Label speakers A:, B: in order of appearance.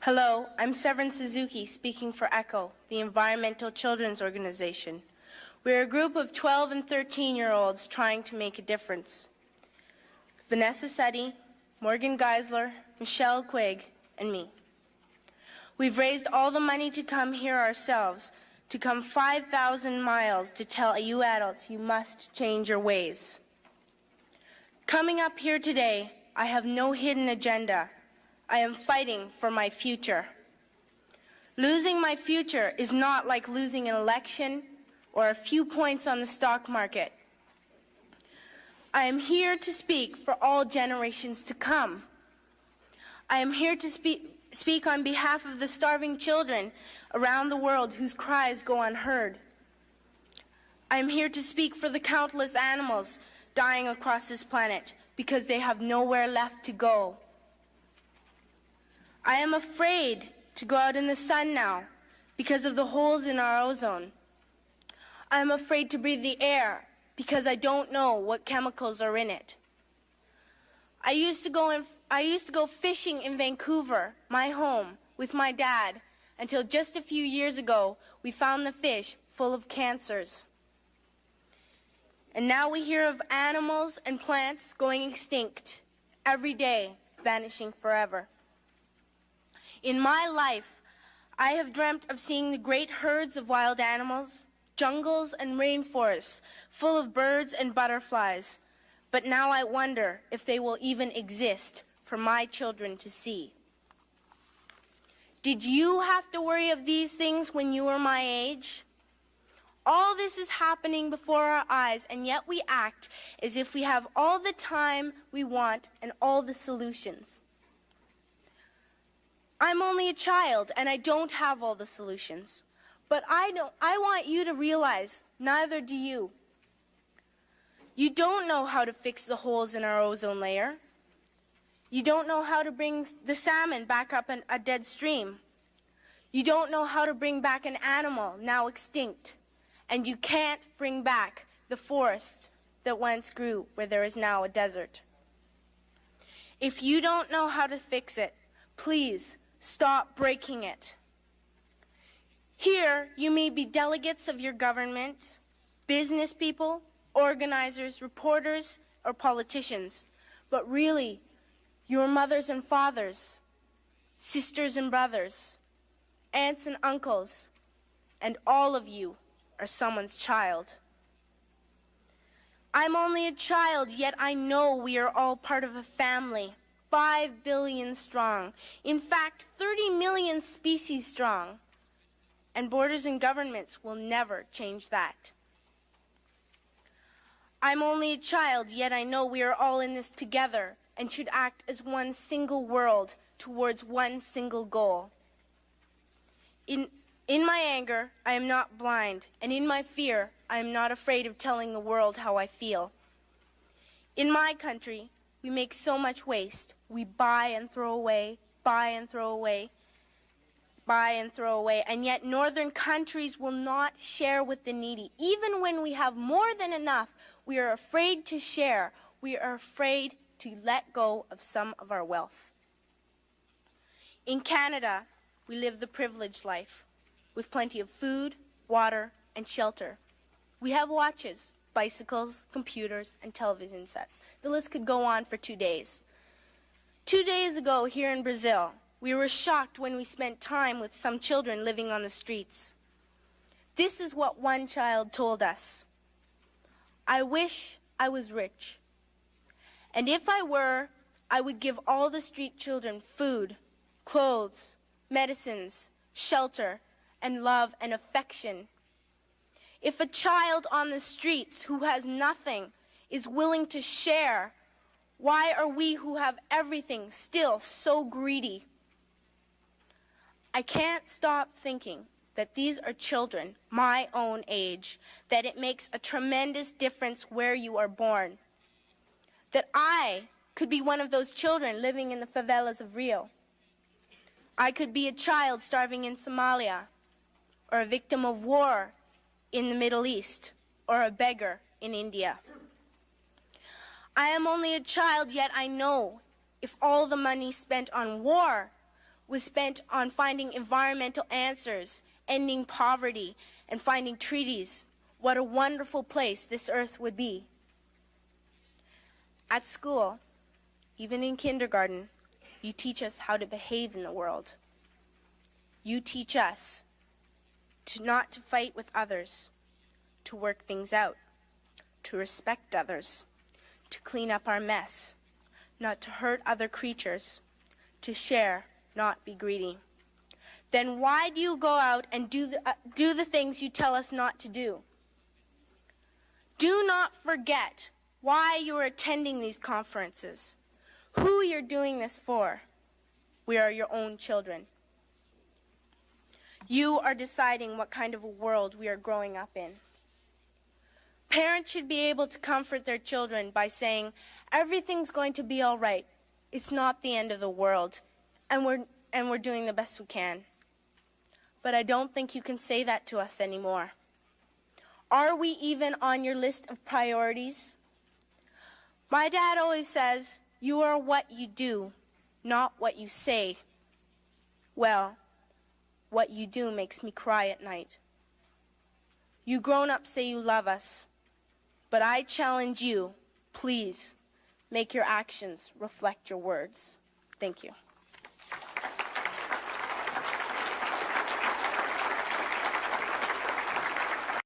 A: Hello, I'm Severn Suzuki, speaking for ECHO, the Environmental Children's Organization. We're a group of 12 and 13-year-olds trying to make a difference. Vanessa Seti, Morgan Geisler, Michelle Quigg, and me. We've raised all the money to come here ourselves, to come 5,000 miles to tell you adults you must change your ways. Coming up here today, I have no hidden agenda. I am fighting for my future. Losing my future is not like losing an election or a few points on the stock market. I am here to speak for all generations to come. I am here to speak on behalf of the starving children around the world whose cries go unheard. I am here to speak for the countless animals dying across this planet because they have nowhere left to go. I am afraid to go out in the sun now because of the holes in our ozone. I am afraid to breathe the air because I don't know what chemicals are in it. I used to go fishing in Vancouver, my home, with my dad, until just a few years ago we found the fish full of cancers. And now we hear of animals and plants going extinct every day, vanishing forever. In my life, I have dreamt of seeing the great herds of wild animals, jungles and rainforests full of birds and butterflies. But now I wonder if they will even exist for my children to see. Did you have to worry of these things when you were my age? All this is happening before our eyes, and yet we act as if we have all the time we want and all the solutions. I'm only a child, and I don't have all the solutions. But I want you to realize, neither do you. You don't know how to fix the holes in our ozone layer. You don't know how to bring the salmon back up a dead stream. You don't know how to bring back an animal now extinct. And you can't bring back the forest that once grew where there is now a desert. If you don't know how to fix it, please stop breaking it. Here, you may be delegates of your government, business people, organizers, reporters, or politicians, but really, your mothers and fathers, sisters and brothers, aunts and uncles, and all of you are someone's child. I'm only a child, yet I know we are all part of a family, 5 billion strong. In fact, 30 million species strong. And borders and governments will never change that. I'm only a child, yet I know we are all in this together and should act as one single world towards one single goal. In my anger, I am not blind, and in my fear, I am not afraid of telling the world how I feel. In my country, we make so much waste. We buy and throw away, buy and throw away, buy and throw away, and yet northern countries will not share with the needy. Even when we have more than enough, we are afraid to share. We are afraid to let go of some of our wealth. In Canada, we live the privileged life, with plenty of food, water, and shelter. We have watches, bicycles, computers, and television sets. The list could go on for 2 days. 2 days ago here in Brazil, we were shocked when we spent time with some children living on the streets. This is what one child told us. I wish I was rich. And if I were, I would give all the street children food, clothes, medicines, shelter, and love and affection. If a child on the streets who has nothing is willing to share, why are we who have everything still so greedy? I can't stop thinking that these are children my own age, that it makes a tremendous difference where you are born. That I could be one of those children living in the favelas of Rio. I could be a child starving in Somalia, or a victim of war in the Middle East, or a beggar in India. I am only a child, yet I know if all the money spent on war was spent on finding environmental answers, ending poverty, and finding treaties, what a wonderful place this earth would be. At school, even in kindergarten, you teach us how to behave in the world. You teach us not to fight with others, to work things out, to respect others, to clean up our mess, not to hurt other creatures, to share, not be greedy. Then why do you go out and do the things you tell us not to do? Do not forget why you are attending these conferences, who you're doing this for. We are your own children. You are deciding what kind of a world we are growing up in. Parents should be able to comfort their children by saying, everything's going to be all right. It's not the end of the world, and we're doing the best we can. But I don't think you can say that to us anymore. Are we even on your list of priorities? My dad always says, you are what you do, not what you say. Well, what you do makes me cry at night. You grown-ups say you love us, but I challenge you, please, make your actions reflect your words. Thank you.